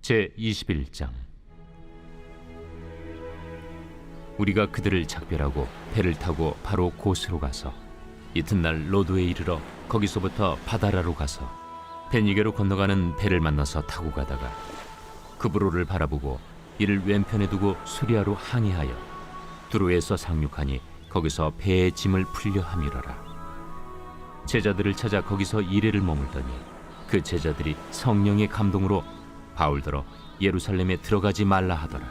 제21장. 우리가 그들을 작별하고 배를 타고 바로 고스로 가서 이튿날 로도에 이르러 거기서부터 바다라로 가서 베니게로 건너가는 배를 만나서 타고 가다가 그브로를 바라보고 이를 왼편에 두고 수리아로 항해하여 두로에서 상륙하니 거기서 배의 짐을 풀려 함이러라. 제자들을 찾아 거기서 이레를 머물더니 그 제자들이 성령의 감동으로 바울더러 예루살렘에 들어가지 말라 하더라.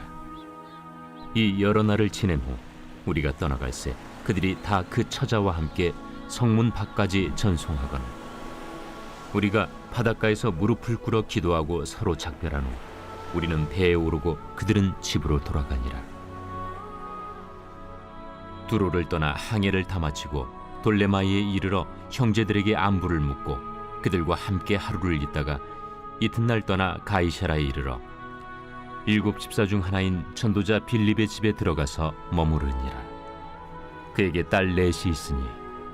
이 여러 날을 지낸 후 우리가 떠나갈새 그들이 다 그 처자와 함께 성문 밖까지 전송하거늘 우리가 바닷가에서 무릎을 꿇어 기도하고 서로 작별한 후 우리는 배에 오르고 그들은 집으로 돌아가니라. 두로를 떠나 항해를 다 마치고 돌레마이에 이르러 형제들에게 안부를 묻고 그들과 함께 하루를 있다가 이튿날 떠나 가이사라에 이르러 7 집사 중 하나인 전도자 빌립의 집에 들어가서 머무르니라. 그에게 딸 넷이 있으니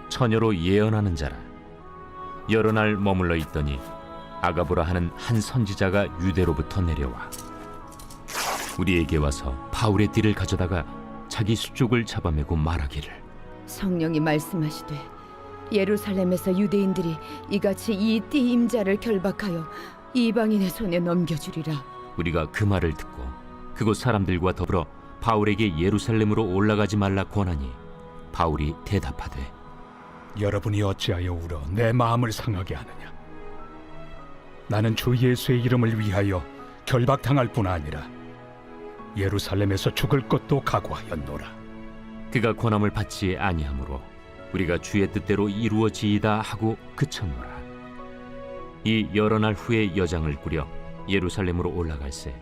처녀로 예언하는 자라. 여러 날 머물러 있더니 아가보라 하는 한 선지자가 유대로부터 내려와 우리에게 와서 바울의 띠를 가져다가 자기 수족을 잡아매고 말하기를 성령이 말씀하시되 예루살렘에서 유대인들이 이같이 이 띠 임자를 결박하여 이방인의 손에 넘겨주리라. 우리가 그 말을 듣고 그곳 사람들과 더불어 바울에게 예루살렘으로 올라가지 말라 권하니 바울이 대답하되 여러분이 어찌하여 울어 내 마음을 상하게 하느냐. 나는 주 예수의 이름을 위하여 결박당할 뿐 아니라 예루살렘에서 죽을 것도 각오하였노라. 그가 권함을 받지 아니하므로 우리가 주의 뜻대로 이루어지이다 하고 그쳤노라. 이 여러 날 후에 여장을 꾸려 예루살렘으로 올라갈새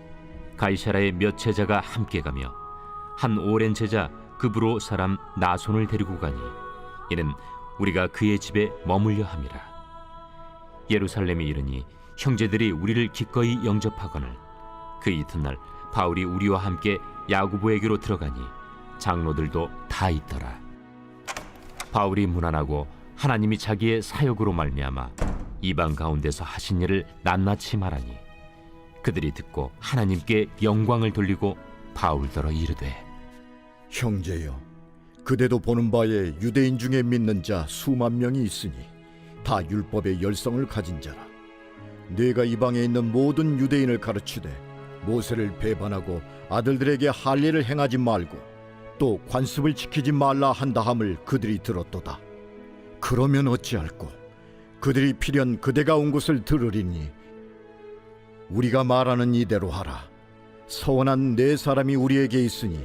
가이사라의 몇 제자가 함께 가며 한 오랜 제자 그브로 사람 나손을 데리고 가니 이는 우리가 그의 집에 머물려 함이라. 예루살렘에 이르니 형제들이 우리를 기꺼이 영접하거늘 그 이튿날 바울이 우리와 함께 야고보에게로 들어가니 장로들도 다 있더라. 바울이 문안하고 하나님이 자기의 사역으로 말미암아 이방 가운데서 하신 일을 낱낱이 말하니 그들이 듣고 하나님께 영광을 돌리고 바울더러 이르되 형제여, 그대도 보는 바에 유대인 중에 믿는 자 수만 명이 있으니 다 율법의 열성을 가진 자라. 네가 이방에 있는 모든 유대인을 가르치되 모세를 배반하고 아들들에게 할례를 행하지 말고 또 관습을 지키지 말라 한다함을 그들이 들었도다. 그러면 어찌할꼬? 그들이 필연 그대가 온 곳을 들으리니 우리가 말하는 이대로 하라. 서원한 네 사람이 우리에게 있으니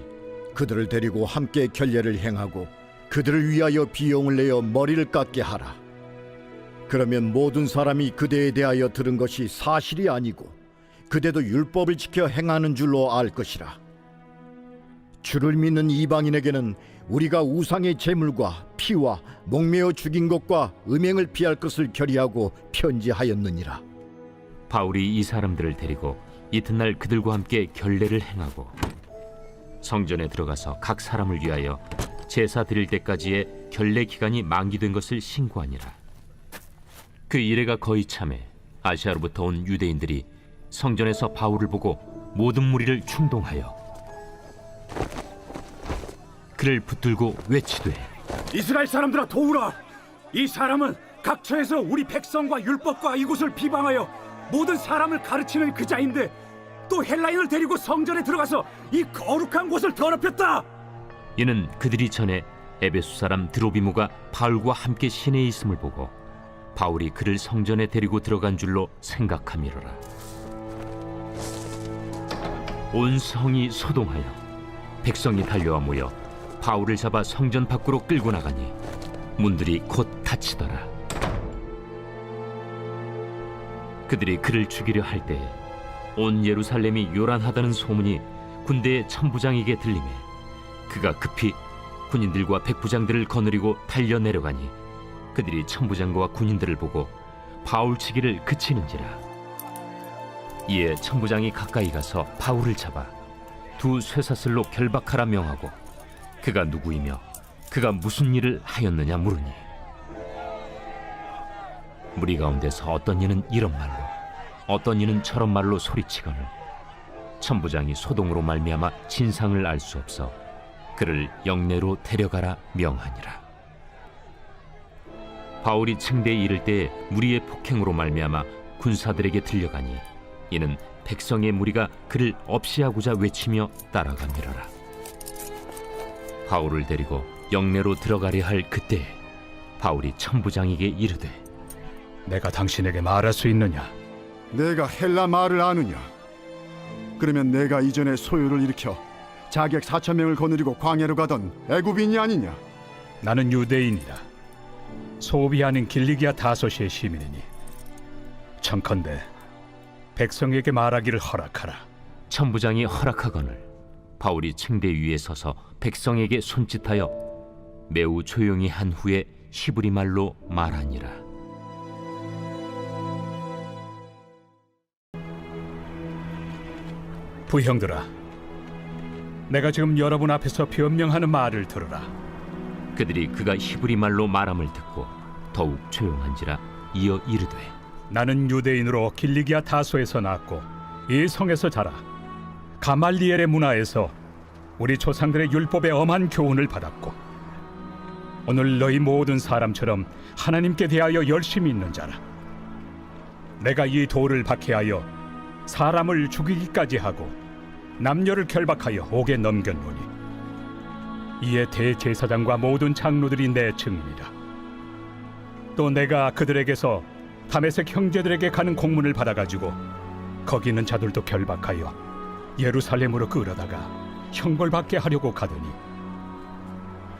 그들을 데리고 함께 결례를 행하고 그들을 위하여 비용을 내어 머리를 깎게 하라. 그러면 모든 사람이 그대에 대하여 들은 것이 사실이 아니고 그대도 율법을 지켜 행하는 줄로 알 것이라. 주를 믿는 이방인에게는 우리가 우상의 제물과 피와 목매어 죽인 것과 음행을 피할 것을 결의하고 편지하였느니라. 바울이 이 사람들을 데리고 이튿날 그들과 함께 결례를 행하고 성전에 들어가서 각 사람을 위하여 제사 드릴 때까지의 결례 기간이 만기된 것을 신고하니라. 그 이래가 거의 참에 아시아로부터 온 유대인들이 성전에서 바울을 보고 모든 무리를 충동하여 그를 붙들고 외치되 이스라엘 사람들아 도우라. 이 사람은 각처에서 우리 백성과 율법과 이곳을 비방하여 모든 사람을 가르치는 그 자인데 또 헬라인을 데리고 성전에 들어가서 이 거룩한 곳을 더럽혔다. 이는 그들이 전에 에베소 사람 드로비모가 바울과 함께 시내에 있음을 보고 바울이 그를 성전에 데리고 들어간 줄로 생각함이로라. 온 성이 소동하여 백성이 달려와 모여 바울을 잡아 성전 밖으로 끌고 나가니 문들이 곧 닫히더라. 그들이 그를 죽이려 할 때에 온 예루살렘이 요란하다는 소문이 군대의 천부장에게 들리매 그가 급히 군인들과 백부장들을 거느리고 달려 내려가니 그들이 천부장과 군인들을 보고 바울 치기를 그치는지라. 이에 천부장이 가까이 가서 바울을 잡아 두 쇠사슬로 결박하라 명하고 그가 누구이며 그가 무슨 일을 하였느냐 물으니 무리 가운데서 어떤 이는 이런 말로 어떤 이는 저런 말로 소리치거늘 천부장이 소동으로 말미암아 진상을 알 수 없어 그를 영내로 데려가라 명하니라. 바울이 층대에 이를 때에 무리의 폭행으로 말미암아 군사들에게 들려가니 이는 백성의 무리가 그를 없이하고자 외치며 따라가미러라. 바울을 데리고 영내로 들어가려 할 그때에 바울이 천부장에게 이르되 내가 당신에게 말할 수 있느냐? 내가 헬라 말을 아느냐? 그러면 내가 이전에 소요를 일으켜 자객 4,000명을 거느리고 광야로 가던 애굽인이 아니냐? 나는 유대인이다. 소비 아닌 길리기아 다소시의 시민이니 청컨대 백성에게 말하기를 허락하라. 천부장이 허락하거늘 바울이 층대 위에 서서 백성에게 손짓하여 매우 조용히 한 후에 히브리 말로 말하니라. 부형들아, 내가 지금 여러분 앞에서 변명하는 말을 들으라. 그들이 그가 히브리 말로 말함을 듣고 더욱 조용한지라 이어 이르되 나는 유대인으로 길리기아 다소에서 낳았고 이 성에서 자라 가말리엘의 문화에서 우리 조상들의 율법의 엄한 교훈을 받았고 오늘 너희 모든 사람처럼 하나님께 대하여 열심히 있는 자라. 내가 이 돌을 박해하여 사람을 죽이기까지 하고 남녀를 결박하여 옥에 넘겼노니 이에 대제사장과 모든 장로들이 내 증인이라. 또 내가 그들에게서 다메섹 형제들에게 가는 공문을 받아가지고 거기 있는 자들도 결박하여 예루살렘으로 끌어다가 형벌받게 하려고 가더니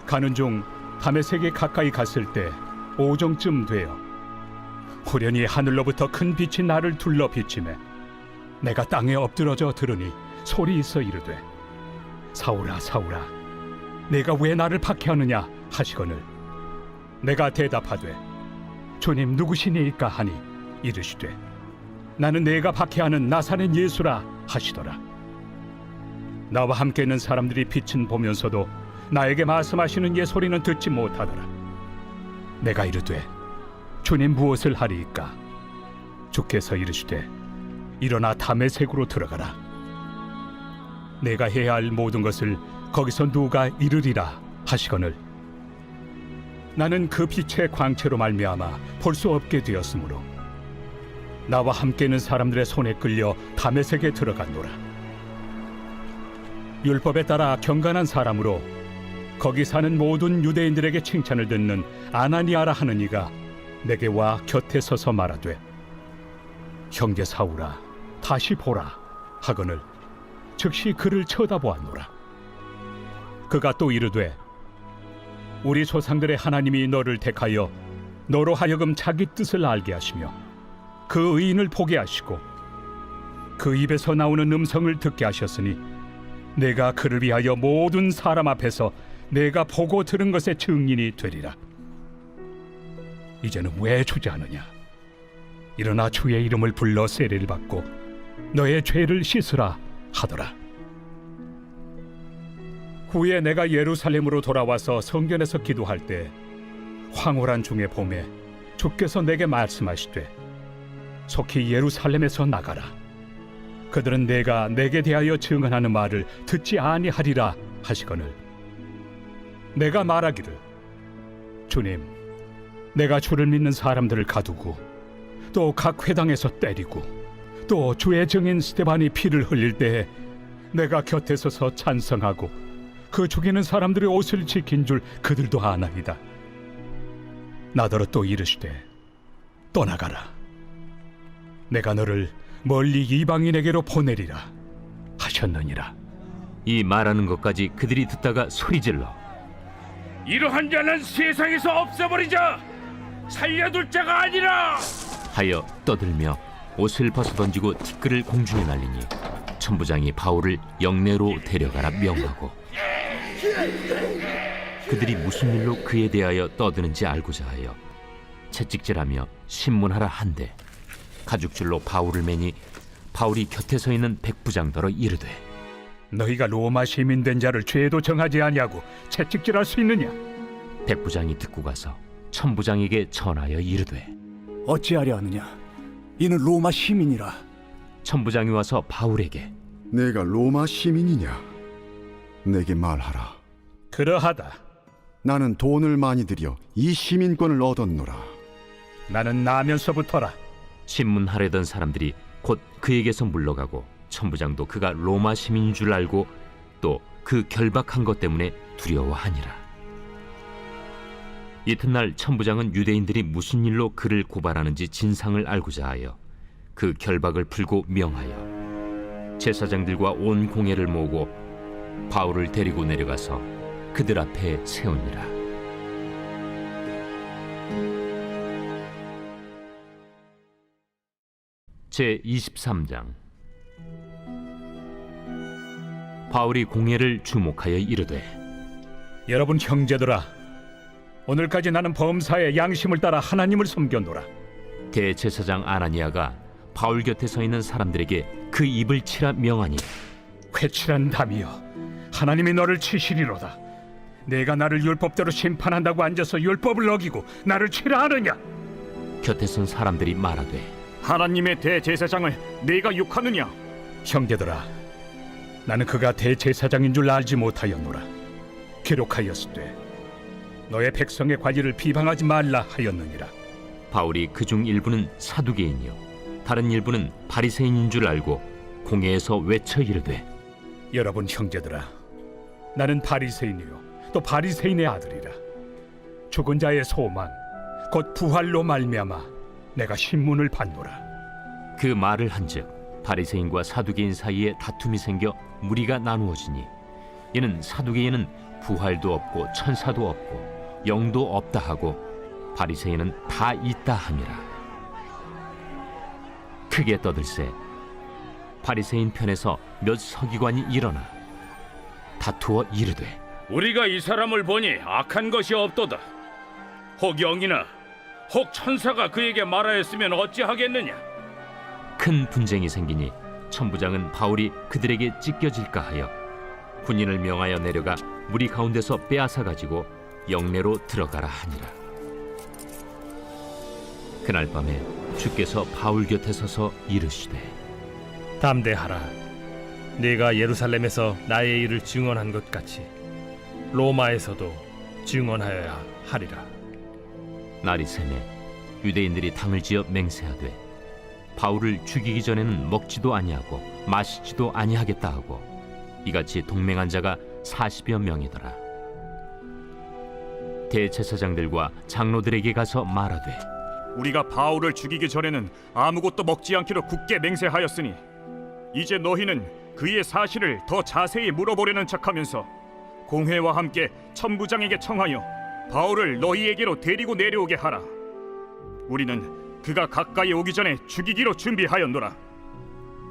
가는 중 다메섹에 가까이 갔을 때 오정쯤 되어 후련히 하늘로부터 큰 빛이 나를 둘러 비치매 내가 땅에 엎드러져 들으니 소리 있어 이르되 사울아 사울아 내가 왜 나를 박해하느냐 하시거늘 내가 대답하되 주님 누구시니이까 하니 이르시되 나는 내가 박해하는 나사렛 예수라 하시더라. 나와 함께 있는 사람들이 빛은 보면서도 나에게 말씀하시는 예 소리는 듣지 못하더라. 내가 이르되 주님 무엇을 하리이까? 주께서 이르시되 일어나 다메섹으로 들어가라. 내가 해야 할 모든 것을 거기서 누가 이르리라 하시거늘 나는 그 빛의 광채로 말미암아 볼 수 없게 되었으므로 나와 함께 있는 사람들의 손에 끌려 다메섹에 들어갔노라. 율법에 따라 경건한 사람으로 거기 사는 모든 유대인들에게 칭찬을 듣는 아나니아라 하는 이가 내게 와 곁에 서서 말하되 형제 사울아 다시 보라 하거늘 즉시 그를 쳐다보았노라. 그가 또 이르되 우리 조상들의 하나님이 너를 택하여 너로 하여금 자기 뜻을 알게 하시며 그 의인을 보게 하시고 그 입에서 나오는 음성을 듣게 하셨으니 내가 그를 위하여 모든 사람 앞에서 내가 보고 들은 것의 증인이 되리라. 이제는 왜 주저하느냐? 일어나 주의 이름을 불러 세례를 받고 너의 죄를 씻으라 하더라. 후에 내가 예루살렘으로 돌아와서 성전에서 기도할 때 황홀한 중의 봄에 주께서 내게 말씀하시되 속히 예루살렘에서 나가라. 그들은 내가 내게 대하여 증언하는 말을 듣지 아니하리라 하시거늘 내가 말하기를 주님 내가 주를 믿는 사람들을 가두고 또 각 회당에서 때리고 또 주의 증인 스데반이 피를 흘릴 때에 내가 곁에 서서 찬성하고 그 죽이는 사람들의 옷을 지킨 줄 그들도 아나이다. 나더러 또 이르시되 떠나가라. 내가 너를 멀리 이방인에게로 보내리라 하셨느니라. 이 말하는 것까지 그들이 듣다가 소리질러 이러한 자는 세상에서 없애버리자. 살려둘 자가 아니라 하여 떠들며 옷을 벗어던지고 티끌을 공중에 날리니 천부장이 바울을 영내로 데려가라 명하고 그들이 무슨 일로 그에 대하여 떠드는지 알고자 하여 채찍질하며 신문하라 한데 가죽줄로 바울을 매니 바울이 곁에 서 있는 백부장더러 이르되 너희가 로마 시민 된 자를 죄도 정하지 아니하고 채찍질할 수 있느냐? 백부장이 듣고 가서 천부장에게 전하여 이르되 어찌하려 하느냐? 이는 로마 시민이라. 천부장이 와서 바울에게 내가 로마 시민이냐? 내게 말하라. 그러하다. 나는 돈을 많이 들여 이 시민권을 얻었노라. 나는 나면서부터라. 신문하려던 사람들이 곧 그에게서 물러가고 천부장도 그가 로마 시민인 줄 알고 또 그 결박한 것 때문에 두려워하니라. 이튿날 천부장은 유대인들이 무슨 일로 그를 고발하는지 진상을 알고자 하여 그 결박을 풀고 명하여 제사장들과 온 공회를 모으고 바울을 데리고 내려가서 그들 앞에 세우니라. 제 23장. 바울이 공회를 주목하여 이르되, 여러분 형제들아, 오늘까지 나는 범사에 양심을 따라 하나님을 섬겼노라. 대제사장 아나니아가 바울 곁에 서 있는 사람들에게 그 입을 치라 명하니, 회칠한 담이여, 하나님이 너를 치시리로다. 내가 나를 율법대로 심판한다고 앉아서 율법을 어기고 나를 치라 하느냐? 곁에 선 사람들이 말하되, 하나님의 대제사장을 네가 욕하느냐? 형제들아, 나는 그가 대제사장인 줄 알지 못하였노라. 기록하였으되 너의 백성의 관리를 비방하지 말라 하였느니라. 바울이 그중 일부는 사두개인이요 다른 일부는 바리새인인 줄 알고 공회에서 외쳐 이르되, 여러분 형제들아, 나는 바리새인이요 또 바리새인의 아들이라. 죽은 자의 소망 곧 부활로 말미암아 내가 신문을 받노라. 그 말을 한즉 바리새인과 사두개인 사이에 다툼이 생겨 무리가 나누어지니, 이는 사두개인은 부활도 없고 천사도 없고 영도 없다 하고 바리새인은 다 있다 함이라. 크게 떠들세 바리새인 편에서 몇 서기관이 일어나 다투어 이르되, 우리가 이 사람을 보니 악한 것이 없도다. 혹 영이나 혹 천사가 그에게 말하였으면 어찌하겠느냐? 큰 분쟁이 생기니 천부장은 바울이 그들에게 찢겨질까 하여 군인을 명하여 내려가 무리 가운데서 빼앗아 가지고 영내로 들어가라 하니라. 그날 밤에 주께서 바울 곁에 서서 이르시되, 담대하라. 네가 예루살렘에서 나의 일을 증언한 것 같이 로마에서도 증언하여야 하리라. 날이 새매 유대인들이 당을 지어 맹세하되 바울을 죽이기 전에는 먹지도 아니하고 마시지도 아니하겠다 하고 이같이 동맹한 자가 40여 명이더라. 대제사장들과 장로들에게 가서 말하되, 우리가 바울을 죽이기 전에는 아무것도 먹지 않기로 굳게 맹세하였으니 이제 너희는 그의 사실을 더 자세히 물어보려는 척하면서 공회와 함께 천부장에게 청하여 바울을 너희에게로 데리고 내려오게 하라. 우리는 그가 가까이 오기 전에 죽이기로 준비하였노라.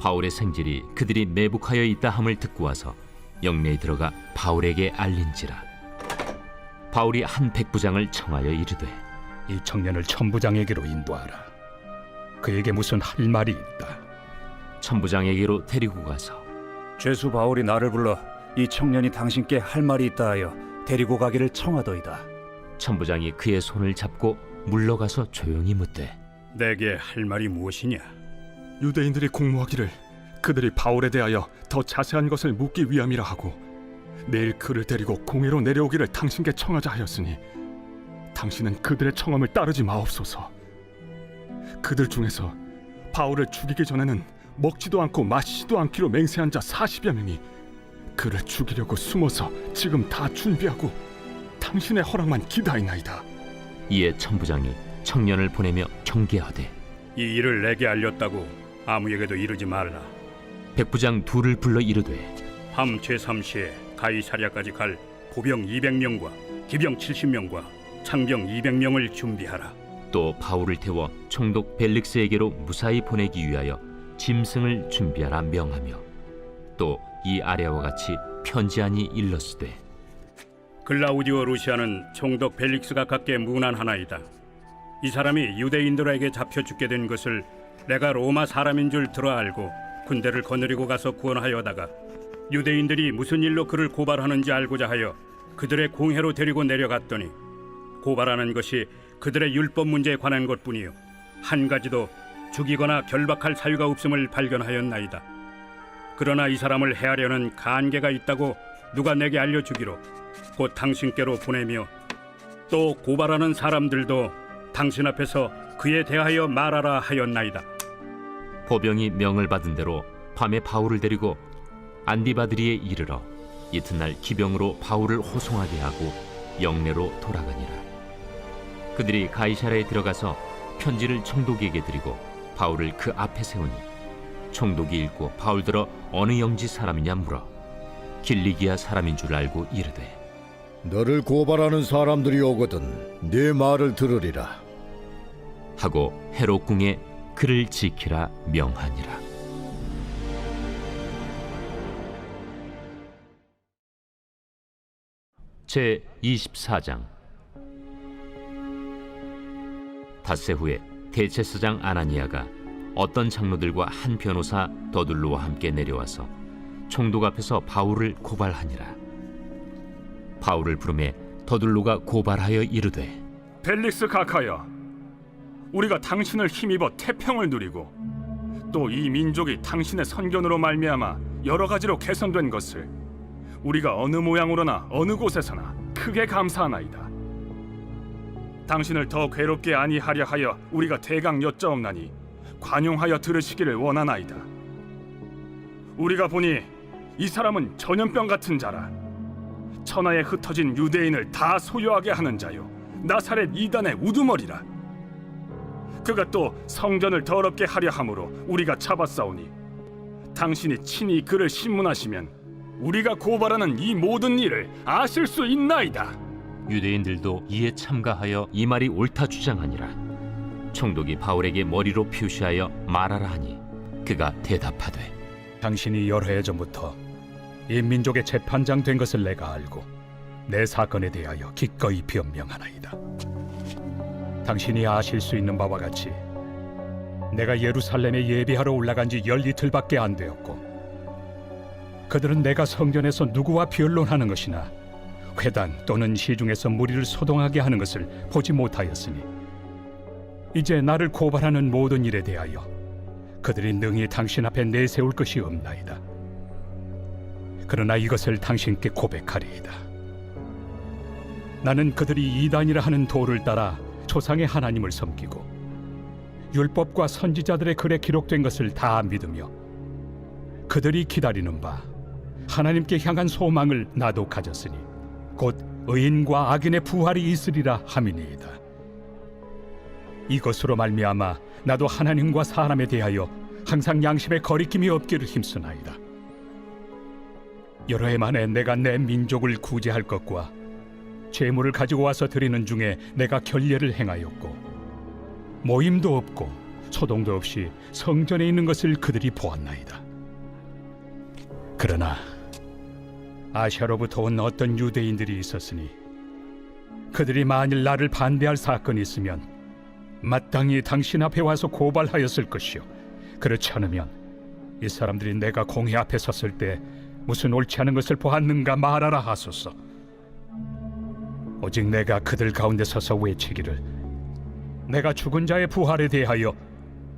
바울의 생질이 그들이 매복하여 있다 함을 듣고 와서 영내에 들어가 바울에게 알린지라. 바울이 한 백부장을 청하여 이르되, 이 청년을 천부장에게로 인도하라. 그에게 무슨 할 말이 있다. 천부장에게로 데리고 가서 죄수 바울이 나를 불러 이 청년이 당신께 할 말이 있다 하여 데리고 가기를 청하더이다. 천부장이 그의 손을 잡고 물러가서 조용히 묻되, 내게 할 말이 무엇이냐? 유대인들이 공모하기를 그들이 바울에 대하여 더 자세한 것을 묻기 위함이라 하고 내일 그를 데리고 공회로 내려오기를 당신께 청하자 하였으니 당신은 그들의 청함을 따르지 마옵소서. 그들 중에서 바울을 죽이기 전에는 먹지도 않고 마시지도 않기로 맹세한 자 40여 명이 그를 죽이려고 숨어서 지금 다 준비하고 당신의 허락만 기다리나이다. 이에 천부장이 청년을 보내며 경계하되, 이 일을 내게 알렸다고 아무에게도 이르지 말라. 백부장 둘을 불러 이르되, 밤 제3시에 가이사랴까지 갈 보병 200명과 기병 70명과 창병 200명을 준비하라. 또 바울을 태워 총독 벨릭스에게로 무사히 보내기 위하여 짐승을 준비하라 명하며, 또 이 아래와 같이 편지하니 일렀으되, 글라우디오 루시아는 총독 벨릭스가 갖게 문안하나이다. 이 사람이 유대인들에게 잡혀 죽게 된 것을 내가 로마 사람인 줄 들어 알고 군대를 거느리고 가서 구원하여다가 유대인들이 무슨 일로 그를 고발하는지 알고자 하여 그들의 공회로 데리고 내려갔더니 고발하는 것이 그들의 율법 문제에 관한 것뿐이요 한 가지도 죽이거나 결박할 사유가 없음을 발견하였나이다. 그러나 이 사람을 해하려는 간계가 있다고 누가 내게 알려주기로 곧 당신께로 보내며 또 고발하는 사람들도 당신 앞에서 그에 대하여 말하라 하였나이다. 보병이 명을 받은 대로 밤에 바울을 데리고 안디바드리에 이르러 이튿날 기병으로 바울을 호송하게 하고 영내로 돌아가니라. 그들이 가이사랴에 들어가서 편지를 총독에게 드리고 바울을 그 앞에 세우니 총독이 읽고 바울더러 어느 영지 사람이냐 물어 길리기아 사람인 줄 알고 이르되 너를 고발하는 사람들이 오거든 네 말을 들으리라. 하고 헤롯 궁에 그를 지키라 명하니라. 제 24장. 닷새 후에 대제사장 아나니아가 어떤 장로들과 한 변호사 더둘로와 함께 내려와서 총독 앞에서 바울을 고발하니라. 바울을 부르매 더둘로가 고발하여 이르되 벨릭스 각하여, 우리가 당신을 힘입어 태평을 누리고 또 이 민족이 당신의 선견으로 말미암아 여러 가지로 개선된 것을 우리가 어느 모양으로나 어느 곳에서나 크게 감사하나이다. 당신을 더 괴롭게 아니하려 하여 우리가 대강 여짜옵나니 관용하여 들으시기를 원하나이다. 우리가 보니 이 사람은 전염병 같은 자라. 천하에 흩어진 유대인을 다 소유하게 하는 자요 나사렛 이단의 우두머리라. 그가 또 성전을 더럽게 하려 함으로 우리가 잡아싸우니 당신이 친히 그를 신문하시면 우리가 고발하는 이 모든 일을 아실 수 있나이다. 유대인들도 이에 참가하여 이 말이 옳다 주장하니라. 총독이 바울에게 머리로 표시하여 말하라 하니 그가 대답하되 당신이 여러 해 전부터 이 민족의 재판장 된 것을 내가 알고 내 사건에 대하여 기꺼이 변명하나이다. 당신이 아실 수 있는 바와 같이 내가 예루살렘에 예비하러 올라간 지 12틀밖에 안 되었고 그들은 내가 성전에서 누구와 변론하는 것이나 회당 또는 시중에서 무리를 소동하게 하는 것을 보지 못하였으니 이제 나를 고발하는 모든 일에 대하여 그들이 능히 당신 앞에 내세울 것이 없나이다. 그러나 이것을 당신께 고백하리이다. 나는 그들이 이단이라 하는 도를 따라 조상의 하나님을 섬기고 율법과 선지자들의 글에 기록된 것을 다 믿으며 그들이 기다리는 바 하나님께 향한 소망을 나도 가졌으니 곧 의인과 악인의 부활이 있으리라 함이니이다. 이것으로 말미암아 나도 하나님과 사람에 대하여 항상 양심에 거리낌이 없기를 힘쓰나이다. 여러 해 만에 내가 내 민족을 구제할 것과 재물을 가지고 와서 드리는 중에 내가 결례를 행하였고 모임도 없고 소동도 없이 성전에 있는 것을 그들이 보았나이다. 그러나 아시아로부터 온 어떤 유대인들이 있었으니 그들이 만일 나를 반대할 사건이 있으면 마땅히 당신 앞에 와서 고발하였을 것이요 그렇지 않으면 이 사람들이 내가 공회 앞에 섰을 때 무슨 옳지 않은 것을 보았는가 말하라 하소서. 오직 내가 그들 가운데 서서 외치기를 내가 죽은 자의 부활에 대하여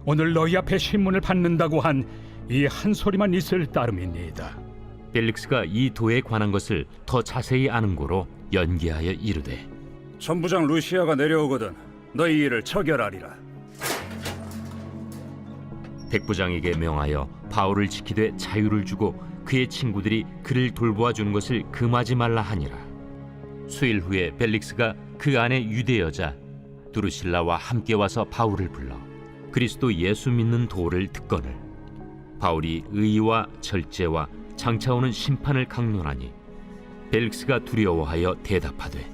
오늘 너희 앞에 신문을 받는다고 한 이 한 소리만 있을 따름이니이다. 벨릭스가 이 도에 관한 것을 더 자세히 아는 고로 연기하여 이르되 천부장 루시아가 내려오거든 너희 일을 처결하리라. 백부장에게 명하여 바울을 지키되 자유를 주고 그의 친구들이 그를 돌보아 주는 것을 금하지 말라 하니라. 수일 후에 벨릭스가 그 안에 유대 여자 두루실라와 함께 와서 바울을 불러 그리스도 예수 믿는 도를 듣거늘 바울이 의와 절제와 장차 오는 심판을 강론하니 벨릭스가 두려워하여 대답하되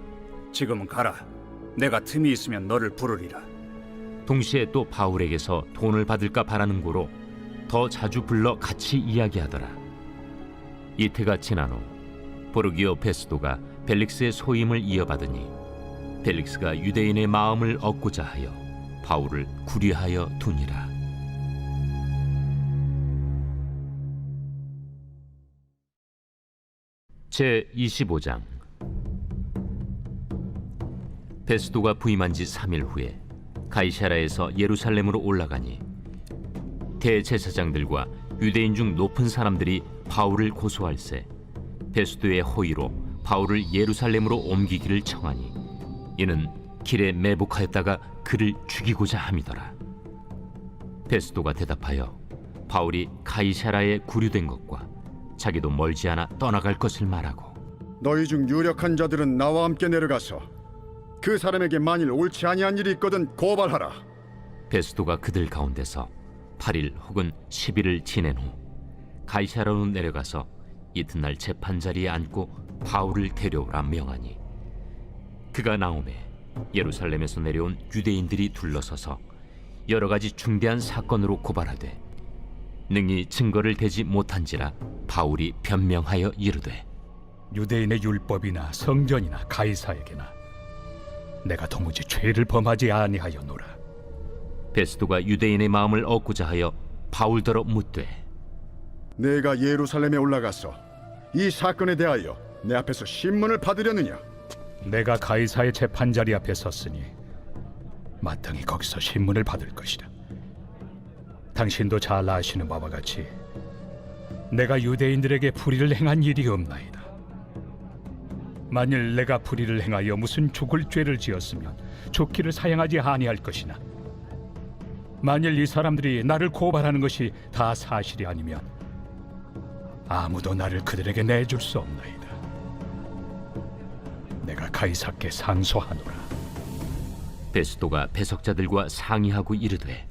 지금은 가라. 내가 틈이 있으면 너를 부르리라. 동시에 또 바울에게서 돈을 받을까 바라는 고로 더 자주 불러 같이 이야기하더라. 이태가 지난 후 보르기오 페스도가 벨릭스의 소임을 이어받으니 벨릭스가 유대인의 마음을 얻고자 하여 바울을 구리하여 두니라. 제 25장. 베스도가 부임한 지 3일 후에 가이사랴에서 예루살렘으로 올라가니 대제사장들과 유대인 중 높은 사람들이 바울을 고소할세 베스도의 호의로 바울을 예루살렘으로 옮기기를 청하니 이는 길에 매복하였다가 그를 죽이고자 함이더라. 베스도가 대답하여 바울이 가이사라에 구류된 것과 자기도 멀지 않아 떠나갈 것을 말하고 너희 중 유력한 자들은 나와 함께 내려가서 그 사람에게 만일 옳지 아니한 일이 있거든 고발하라. 베스도가 그들 가운데서 8일 혹은 10일을 지낸 후 가이사라로 내려가서 이튿날 재판자리에 앉고 바울을 데려오라 명하니 그가 나오매 예루살렘에서 내려온 유대인들이 둘러서서 여러 가지 중대한 사건으로 고발하되 능히 증거를 대지 못한지라 바울이 변명하여 이르되 유대인의 율법이나 성전이나 가이사에게나 내가 도무지 죄를 범하지 아니하였노라. 베스도가 유대인의 마음을 얻고자 하여 바울더러 묻되 내가 예루살렘에 올라가서 이 사건에 대하여 내 앞에서 신문을 받으려느냐? 내가 가이사의 재판자리 앞에 섰으니 마땅히 거기서 신문을 받을 것이다. 당신도 잘 아시는 바와 같이 내가 유대인들에게 불의를 행한 일이 없나이다. 만일 내가 불의를 행하여 무슨 죽을 죄를 지었으면 죽기를 사양하지 아니할 것이나 만일 이 사람들이 나를 고발하는 것이 다 사실이 아니면 아무도 나를 그들에게 내줄 수 없나이다. 내가 가이사께 상소하노라. 베스도가 배석자들과 상의하고 이르되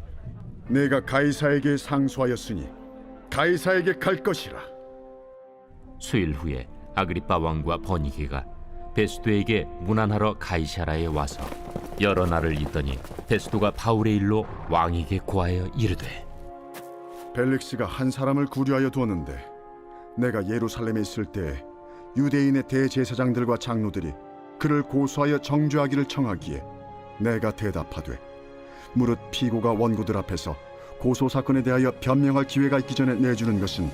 내가 가이사에게 상소하였으니 가이사에게 갈 것이라. 수일 후에 아그리빠 왕과 버니게가 베스도에게 문안하러 가이사라에 와서 여러 날을 있더니 베스도가 바울의 일로 왕에게 고하여 이르되 벨릭스가 한 사람을 구류하여 두었는데 내가 예루살렘에 있을 때 유대인의 대제사장들과 장로들이 그를 고소하여 정죄하기를 청하기에 내가 대답하되 무릇 피고가 원고들 앞에서 고소 사건에 대하여 변명할 기회가 있기 전에 내주는 것은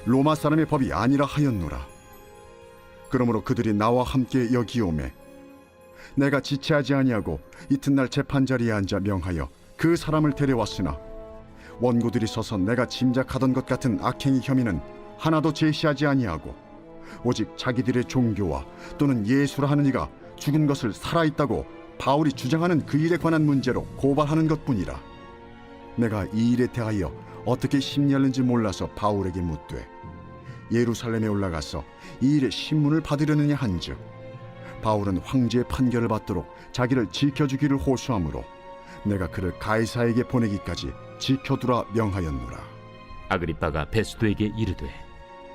로마 사람의 법이 아니라 하였노라. 그러므로 그들이 나와 함께 여기 오매 내가 지체하지 아니하고 이튿날 재판자리에 앉아 명하여 그 사람을 데려왔으나 원고들이 서서 내가 짐작하던 것 같은 악행의 혐의는 하나도 제시하지 아니하고 오직 자기들의 종교와 또는 예수라 하는 이가 죽은 것을 살아있다고 바울이 주장하는 그 일에 관한 문제로 고발하는 것뿐이라. 내가 이 일에 대하여 어떻게 심리하는지 몰라서 바울에게 묻되 예루살렘에 올라가서 이 일의 신문을 받으려느냐 한즉 바울은 황제의 판결을 받도록 자기를 지켜주기를 호소하므로 내가 그를 가이사에게 보내기까지 지켜두라 명하였노라. 아그리빠가 베스도에게 이르되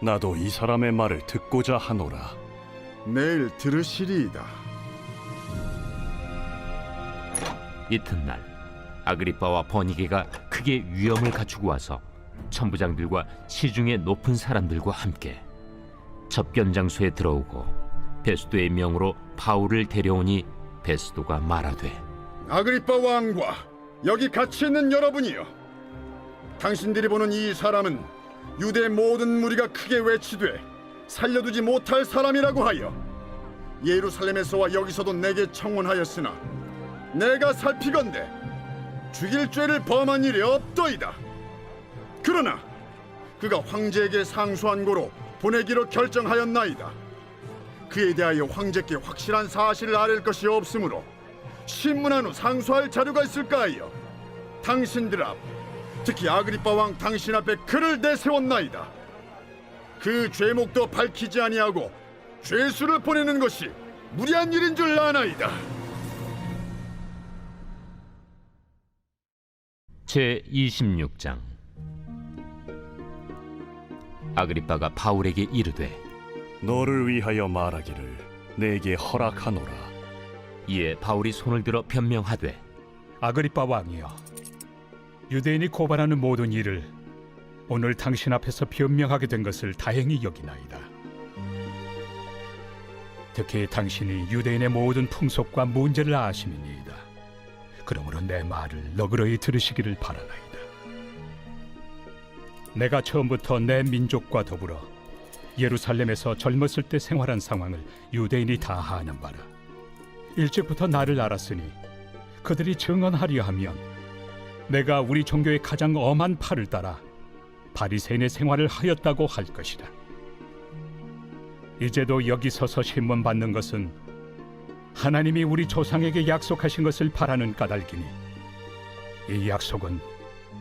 나도 이 사람의 말을 듣고자 하노라. 내일 들으시리이다. 이튿날 아그리빠와 버니게가 크게 위엄을 갖추고 와서 천부장들과 시중의 높은 사람들과 함께 접견 장소에 들어오고 베스도의 명으로 바울을 데려오니 베스도가 말하되 아그리빠 왕과 여기 같이 있는 여러분이여, 당신들이 보는 이 사람은 유대 모든 무리가 크게 외치되 살려두지 못할 사람이라고 하여 예루살렘에서와 여기서도 내게 청원하였으나 내가 살피건대 죽일 죄를 범한 일이 없더이다. 그러나 그가 황제에게 상소한 고로 보내기로 결정하였나이다. 그에 대하여 황제께 확실한 사실을 아랠 것이 없으므로 신문한 후 상소할 자료가 있을까 하여 당신들 앞, 특히 아그리빠 왕 당신 앞에 그를 내세웠나이다. 그 죄목도 밝히지 아니하고 죄수를 보내는 것이 무리한 일인 줄 아나이다. 제26장. 아그리빠가 바울에게 이르되 너를 위하여 말하기를 내게 허락하노라. 이에 바울이 손을 들어 변명하되 아그리빠 왕이여, 유대인이 고발하는 모든 일을 오늘 당신 앞에서 변명하게 된 것을 다행히 여기나이다. 특히 당신이 유대인의 모든 풍속과 문제를 아시느니이다. 그러므로 내 말을 너그러이 들으시기를 바라나이다. 내가 처음부터 내 민족과 더불어 예루살렘에서 젊었을 때 생활한 상황을 유대인이 다 아는 바라. 일찍부터 나를 알았으니 그들이 증언하려 하면 내가 우리 종교의 가장 엄한 팔을 따라 바리새인의 생활을 하였다고 할 것이다. 이제도 여기 서서 신문 받는 것은 하나님이 우리 조상에게 약속하신 것을 바라는 까닭이니 이 약속은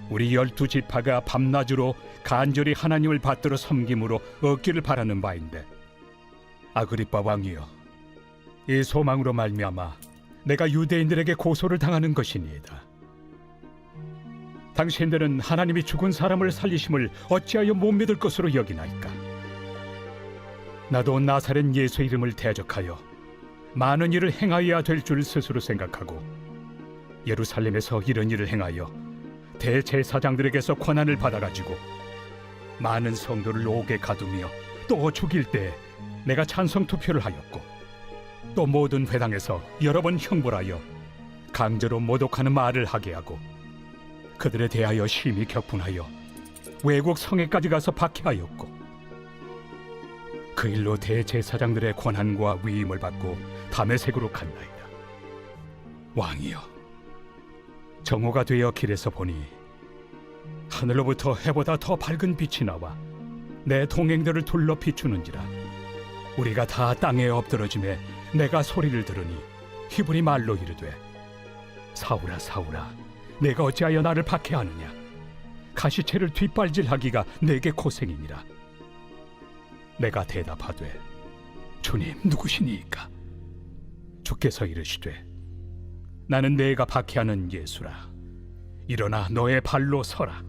우리 12지파가 밤낮으로 간절히 하나님을 받들어 섬김으로 얻기를 바라는 바인데, 아그리빠 왕이여, 이 소망으로 말미암아 내가 유대인들에게 고소를 당하는 것이니이다. 당신들은 하나님이 죽은 사람을 살리심을 어찌하여 못 믿을 것으로 여기나이까? 나도 나사렛 예수 이름을 대적하여 많은 일을 행하여야 될 줄 스스로 생각하고 예루살렘에서 이런 일을 행하여 대제사장들에게서 권한을 받아가지고 많은 성도를 옥에 가두며 또 죽일 때 내가 찬성 투표를 하였고, 또 모든 회당에서 여러 번 형벌하여 강제로 모독하는 말을 하게 하고 그들에 대하여 심히 격분하여 외국 성에까지 가서 박해하였고, 그 일로 대제사장들의 권한과 위임을 받고 다메섹으로 갔나이다. 왕이여, 정오가 되어 길에서 보니 하늘로부터 해보다 더 밝은 빛이 나와 내 동행들을 둘러 비추는지라. 우리가 다 땅에 엎드러짐에 내가 소리를 들으니 히브리 말로 이르되, 사울아 사울아, 내가 어찌하여 나를 박해하느냐? 가시채를 뒷발질하기가 내게 고생이니라. 내가 대답하되, 주님 누구시니이까? 주께서 이르시되, 나는 내가 박해하는 예수라. 일어나 너의 발로 서라.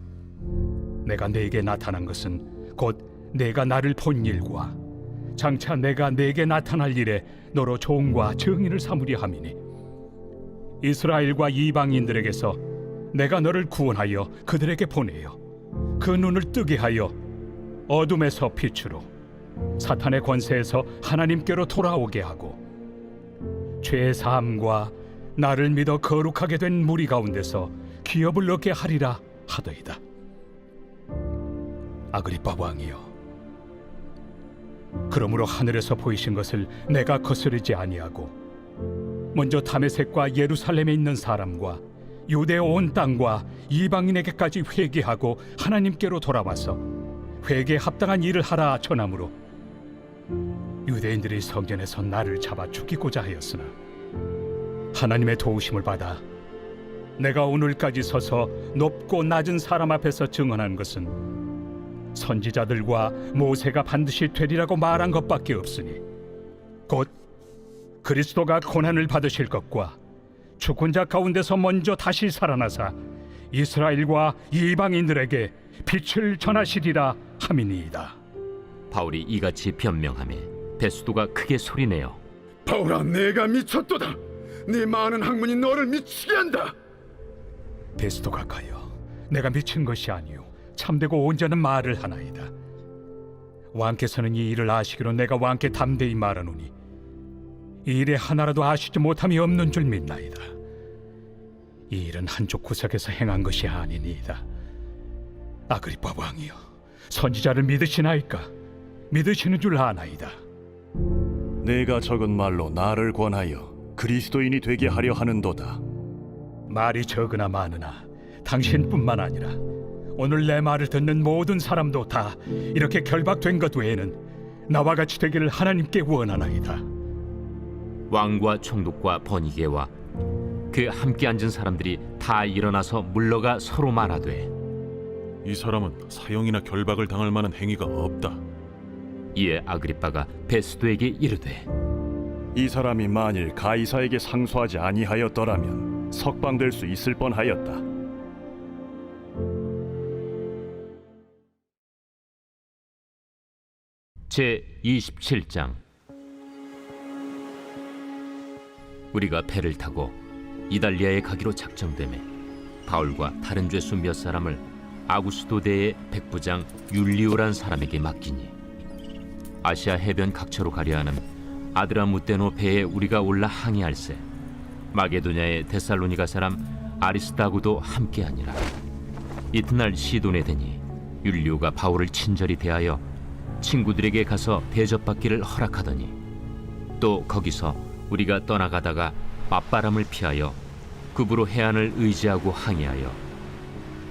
내가 네게 나타난 것은 곧 내가 나를 본 일과 장차 내가 네게 나타날 일에 너로 종과 증인을 삼으려 함이니, 이스라엘과 이방인들에게서 내가 너를 구원하여 그들에게 보내어 그 눈을 뜨게 하여 어둠에서 빛으로, 사탄의 권세에서 하나님께로 돌아오게 하고, 죄 사함과 나를 믿어 거룩하게 된 무리 가운데서 기업을 얻게 하리라 하더이다. 아그리빠 왕이여, 그러므로 하늘에서 보이신 것을 내가 거스르지 아니하고 먼저 다메섹과 예루살렘에 있는 사람과 유대 온 땅과 이방인에게까지 회개하고 하나님께로 돌아와서 회개에 합당한 일을 하라 전함으로 유대인들이 성전에서 나를 잡아 죽이고자 하였으나 하나님의 도우심을 받아 내가 오늘까지 서서 높고 낮은 사람 앞에서 증언한 것은 선지자들과 모세가 반드시 되리라고 말한 것밖에 없으니, 곧 그리스도가 고난을 받으실 것과 죽은 자 가운데서 먼저 다시 살아나사 이스라엘과 이방인들에게 빛을 전하시리라 함이니이다. 바울이 이같이 변명하며 베스도가 크게 소리내어, 바울아, 내가 미쳤도다. 네 많은 학문이 너를 미치게 한다. 베스도가 가여, 내가 미친 것이 아니요 참되고 온전한 말을 하나이다. 왕께서는 이 일을 아시기로 내가 왕께 담대히 말하노니 이 일에 하나라도 아시지 못함이 없는 줄 믿나이다. 이 일은 한쪽 구석에서 행한 것이 아니니이다. 아그리빠 왕이여, 선지자를 믿으시나이까? 믿으시는 줄 아나이다. 내가 적은 말로 나를 권하여 그리스도인이 되게 하려 하는도다. 말이 적으나 많으나 당신뿐만 아니라 오늘 내 말을 듣는 모든 사람도 다 이렇게 결박된 것 외에는 나와 같이 되기를 하나님께 원하나이다. 왕과 총독과 버니게와 그 함께 앉은 사람들이 다 일어나서 물러가 서로 말하되, 이 사람은 사형이나 결박을 당할 만한 행위가 없다. 이에 아그리빠가 베스도에게 이르되, 이 사람이 만일 가이사에게 상소하지 아니하였더라면 석방될 수 있을 뻔하였다. 제 27장. 우리가 배를 타고 이달리아에 가기로 작정되매 바울과 다른 죄수 몇 사람을 아구스도대의 백부장 율리오란 사람에게 맡기니, 아시아 해변 각처로 가려 하는 아드라무테노 배에 우리가 올라 항해할세 마게도냐의 데살로니가 사람 아리스다고도 함께하니라. 이튿날 시돈에 되니 율리오가 바울을 친절히 대하여 친구들에게 가서 대접받기를 허락하더니, 또 거기서 우리가 떠나가다가 맞바람을 피하여 급으로 해안을 의지하고 항해하여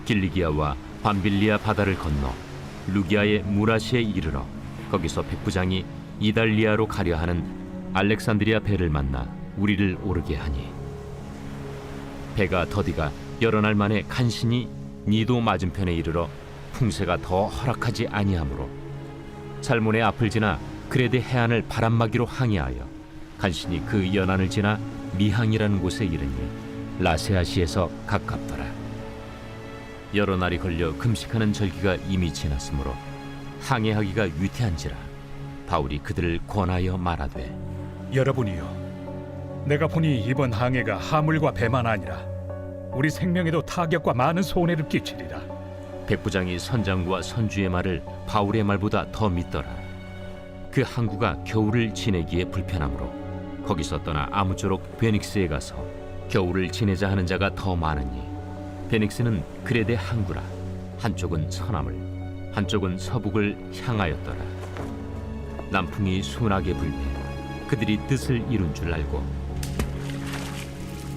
길리기아와 밤빌리아 바다를 건너 루기아의 무라시에 이르러 거기서 백부장이 이달리아로 가려 하는 알렉산드리아 배를 만나 우리를 오르게 하니 배가 더디가 여러 날 만에 간신히 니도 맞은편에 이르러 풍세가 더 허락하지 아니하므로 살몬의 앞을 지나 그레데 해안을 바람막이로 항해하여 간신히 그 연안을 지나 미항이라는 곳에 이르니 라세아시에서 가깝더라. 여러 날이 걸려 금식하는 절기가 이미 지났으므로 항해하기가 위태한지라 바울이 그들을 권하여 말하되 여러분이여, 내가 보니 이번 항해가 하물과 배만 아니라 우리 생명에도 타격과 많은 손해를 끼치리라. 백부장이 선장과 선주의 말을 바울의 말보다 더 믿더라. 그 항구가 겨울을 지내기에 불편하므로 거기서 떠나 아무쪼록 베닉스에 가서 겨울을 지내자 하는 자가 더 많으니 베닉스는 그레데 항구라. 한쪽은 서남을 한쪽은 서북을 향하였더라. 남풍이 순하게 불매 그들이 뜻을 이룬 줄 알고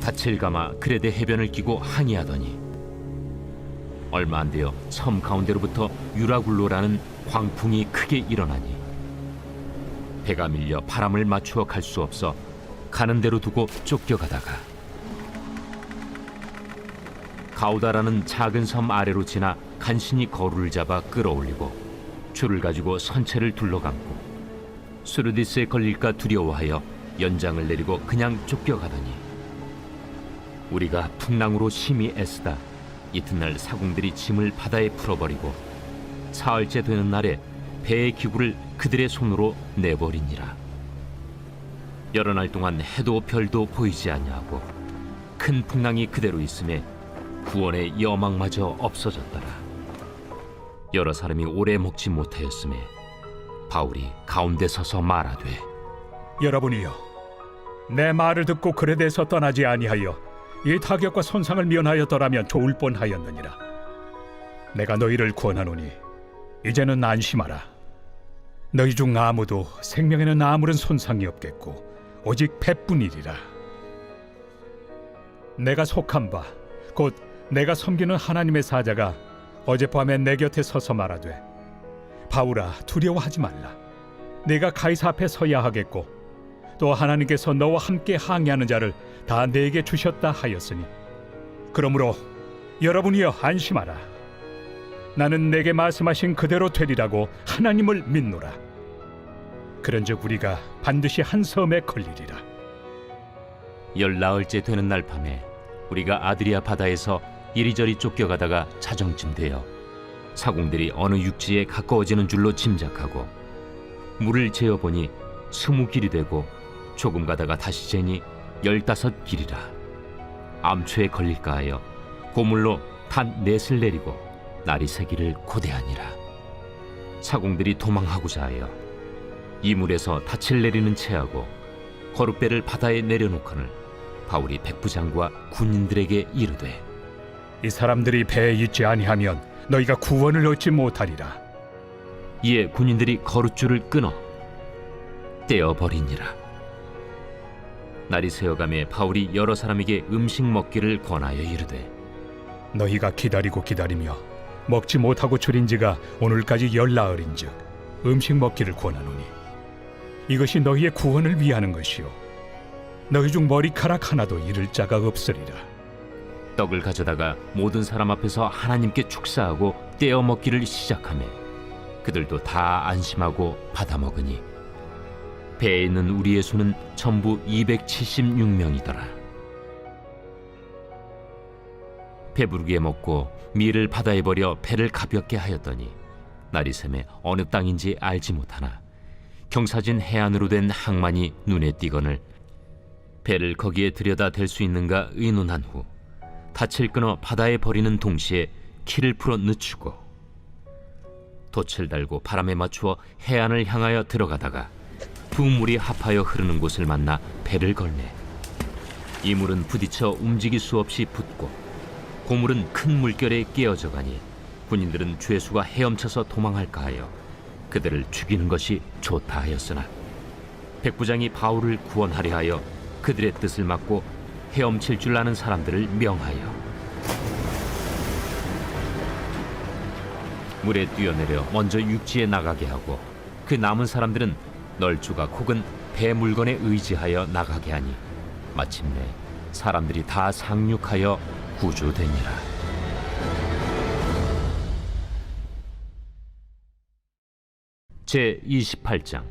닻을 감아 그레데 해변을 끼고 항해하더니 얼마 안 되어 섬 가운데로부터 유라굴로라는 광풍이 크게 일어나니 배가 밀려 바람을 맞추어 갈 수 없어 가는 대로 두고 쫓겨가다가 가우다라는 작은 섬 아래로 지나 간신히 거루를 잡아 끌어올리고 줄을 가지고 선체를 둘러감고 수르디스에 걸릴까 두려워하여 연장을 내리고 그냥 쫓겨가더니 우리가 풍랑으로 심히 애쓰다 이튿날 사공들이 짐을 바다에 풀어버리고 사흘째 되는 날에 배의 기구를 그들의 손으로 내버리니라. 여러 날 동안 해도 별도 보이지 아니하고 큰 풍랑이 그대로 있음에 구원의 여망마저 없어졌더라. 여러 사람이 오래 먹지 못하였음에 바울이 가운데 서서 말하되 여러분이여, 내 말을 듣고 그레데에서 떠나지 아니하여 이 타격과 손상을 면하였더라면 좋을 뻔하였느니라. 내가 너희를 구원하노니 이제는 안심하라. 너희 중 아무도 생명에는 아무런 손상이 없겠고 오직 배뿐이리라. 내가 속한 바 곧 내가 섬기는 하나님의 사자가 어젯밤에 내 곁에 서서 말하되 바울아, 두려워하지 말라. 내가 가이사 앞에 서야 하겠고 또 하나님께서 너와 함께 항해하는 자를 다 내게 주셨다 하였으니 그러므로 여러분이여 안심하라. 나는 내게 말씀하신 그대로 되리라고 하나님을 믿노라. 그런즉 우리가 반드시 한 섬에 걸리리라. 10나흘째 되는 날 밤에 우리가 아드리아 바다에서 이리저리 쫓겨가다가 자정쯤 되어 사공들이 어느 육지에 가까워지는 줄로 짐작하고 물을 재어보니 20길이 되고 조금 가다가 다시 재니 15길이라. 암초에 걸릴까 하여 고물로 단 넷을 내리고 날이 새기를 고대하니라. 사공들이 도망하고자 하여 이물에서 닻을 내리는 채하고 거룻배를 바다에 내려놓거늘 바울이 백부장과 군인들에게 이르되 이 사람들이 배에 있지 아니하면 너희가 구원을 얻지 못하리라. 이에 군인들이 거룻줄을 끊어 떼어버리니라. 날이 새어가매 바울이 여러 사람에게 음식 먹기를 권하여 이르되 너희가 기다리고 기다리며 먹지 못하고 줄인 지가 오늘까지 10나흘인즉 음식 먹기를 권하노니 이것이 너희의 구원을 위하는 것이요 너희 중 머리카락 하나도 잃을 자가 없으리라. 떡을 가져다가 모든 사람 앞에서 하나님께 축사하고 떼어 먹기를 시작하며 그들도 다 안심하고 받아 먹으니 배에 있는 우리의 수는 전부 276명이더라. 배부르게 먹고 밀을 바다에 버려 배를 가볍게 하였더니 날이 새매 어느 땅인지 알지 못하나 경사진 해안으로 된 항만이 눈에 띄거늘 배를 거기에 들여다 댈 수 있는가 의논한 후 닻을 끊어 바다에 버리는 동시에 키를 풀어 늦추고 돛을 달고 바람에 맞추어 해안을 향하여 들어가다가 두 물이 합하여 흐르는 곳을 만나 배를 걸매 이 물은 부딪혀 움직일 수 없이 붙고 고물은 큰 물결에 깨어져 가니 군인들은 죄수가 헤엄쳐서 도망할까 하여 그들을 죽이는 것이 좋다 하였으나 백부장이 바울을 구원하려 하여 그들의 뜻을 막고 헤엄칠 줄 아는 사람들을 명하여 물에 뛰어내려 먼저 육지에 나가게 하고 그 남은 사람들은 널조각 혹은 배 물건에 의지하여 나가게 하니 마침내 사람들이 다 상륙하여 구조되니라. 제 28장.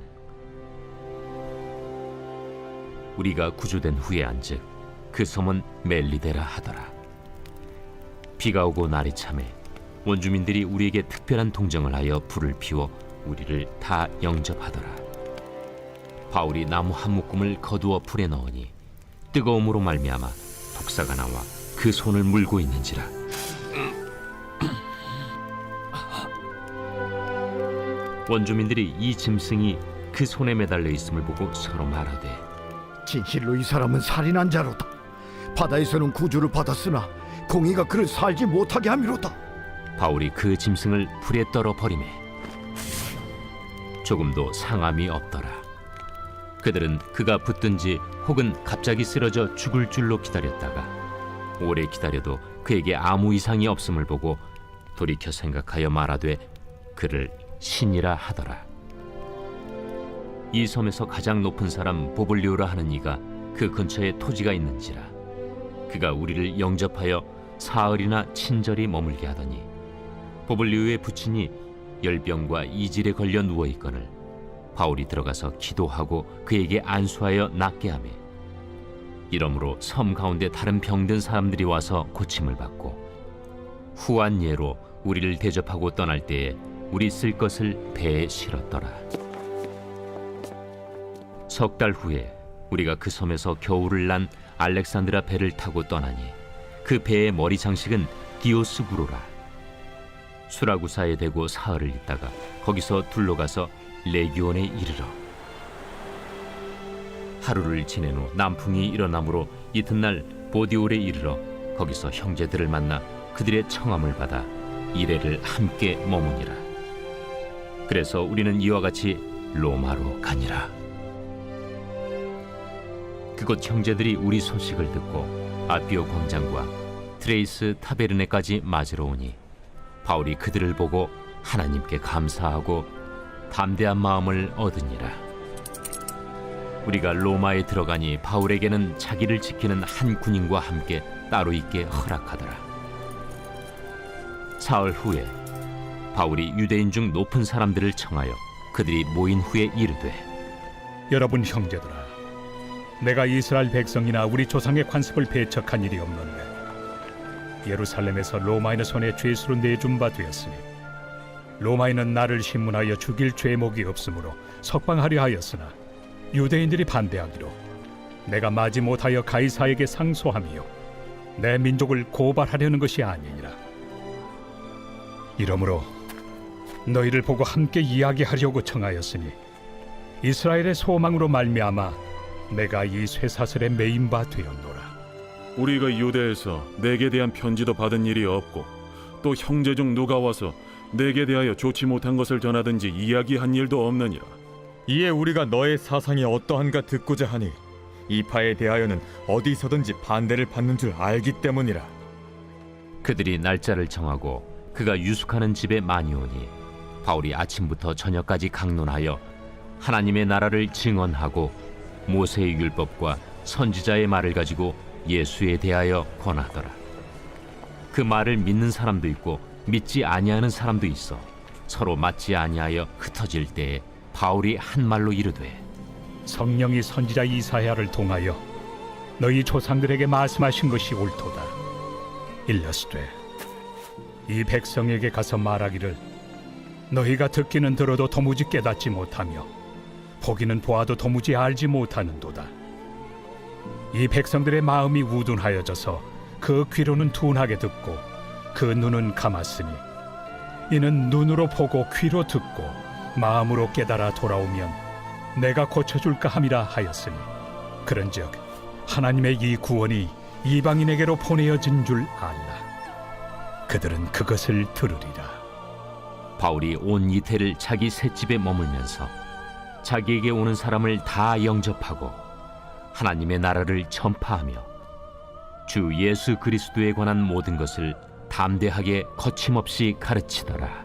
우리가 구조된 후에 안즉 그 섬은 멜리데라 하더라. 비가 오고 날이 참에 원주민들이 우리에게 특별한 동정을 하여 불을 피워 우리를 다 영접하더라. 바울이 나무 한 묶음을 거두어 불에 넣으니 뜨거움으로 말미암아 독사가 나와 그 손을 물고 있는지라. 원주민들이 이 짐승이 그 손에 매달려 있음을 보고 서로 말하되 진실로 이 사람은 살인한 자로다. 바다에서는 구주를 받았으나 공의가 그를 살지 못하게 함이로다. 바울이 그 짐승을 불에 떨어 버리매 조금도 상함이 없더라. 그들은 그가 붙든지 혹은 갑자기 쓰러져 죽을 줄로 기다렸다가 오래 기다려도 그에게 아무 이상이 없음을 보고 돌이켜 생각하여 말하되 그를 신이라 하더라. 이 섬에서 가장 높은 사람 보블리오라 하는 이가 그 근처에 토지가 있는지라. 그가 우리를 영접하여 사흘이나 친절히 머물게 하더니 보블리오의 부친이 열병과 이질에 걸려 누워 있거늘 바울이 들어가서 기도하고 그에게 안수하여 낫게 하매 이러므로 섬 가운데 다른 병든 사람들이 와서 고침을 받고 후한 예로 우리를 대접하고 떠날 때에 우리 쓸 것을 배에 실었더라. 석 달 후에 우리가 그 섬에서 겨울을 난 알렉산드라 배를 타고 떠나니 그 배의 머리 장식은 디오스구로라. 수라구사에 대고 사흘을 있다가 거기서 둘러가서 레기온에 이르러 하루를 지낸 후 남풍이 일어나므로 이튿날 보디올에 이르러 거기서 형제들을 만나 그들의 청함을 받아 이레를 함께 머무니라. 그래서 우리는 이와 같이 로마로 가니라. 그곳 형제들이 우리 소식을 듣고 아피오 광장과 트레이스 타베르네까지 맞으러 오니 바울이 그들을 보고 하나님께 감사하고 담대한 마음을 얻으니라. 우리가 로마에 들어가니 바울에게는 자기를 지키는 한 군인과 함께 따로 있게 허락하더라. 사흘 후에 바울이 유대인 중 높은 사람들을 청하여 그들이 모인 후에 이르되 여러분 형제들아, 내가 이스라엘 백성이나 우리 조상의 관습을 배척한 일이 없는데 예루살렘에서 로마인의 손에 죄수로 내준 바 되었으니 로마인은 나를 신문하여 죽일 죄목이 없으므로 석방하려 하였으나 유대인들이 반대하기로 내가 마지 못하여 가이사에게 상소하며 내 민족을 고발하려는 것이 아니니라. 이러므로 너희를 보고 함께 이야기하려고 청하였으니 이스라엘의 소망으로 말미암아 내가 이 쇠사슬에 매인 바 되었노라. 우리가 유대에서 내게 대한 편지도 받은 일이 없고 또 형제 중 누가 와서 내게 대하여 좋지 못한 것을 전하든지 이야기한 일도 없느니라. 이에 우리가 너의 사상이 어떠한가 듣고자 하니 이 파에 대하여는 어디서든지 반대를 받는 줄 알기 때문이라. 그들이 날짜를 정하고 그가 유숙하는 집에 많이 오니 바울이 아침부터 저녁까지 강론하여 하나님의 나라를 증언하고 모세의 율법과 선지자의 말을 가지고 예수에 대하여 권하더라. 그 말을 믿는 사람도 있고 믿지 아니하는 사람도 있어 서로 맞지 아니하여 흩어질 때에 바울이 한 말로 이르되 성령이 선지자 이사야를 통하여 너희 조상들에게 말씀하신 것이 옳도다. 일러스되 이 백성에게 가서 말하기를 너희가 듣기는 들어도 도무지 깨닫지 못하며 보기는 보아도 도무지 알지 못하는도다. 이 백성들의 마음이 우둔하여져서 그 귀로는 둔하게 듣고 그 눈은 감았으니 이는 눈으로 보고 귀로 듣고 마음으로 깨달아 돌아오면 내가 고쳐줄까 함이라 하였으니 그런즉 하나님의 이 구원이 이방인에게로 보내어진 줄 알라. 그들은 그것을 들으리라. 바울이 온 이태를 자기 셋집에 머물면서 자기에게 오는 사람을 다 영접하고 하나님의 나라를 전파하며 주 예수 그리스도에 관한 모든 것을 담대하게 거침없이 가르치더라.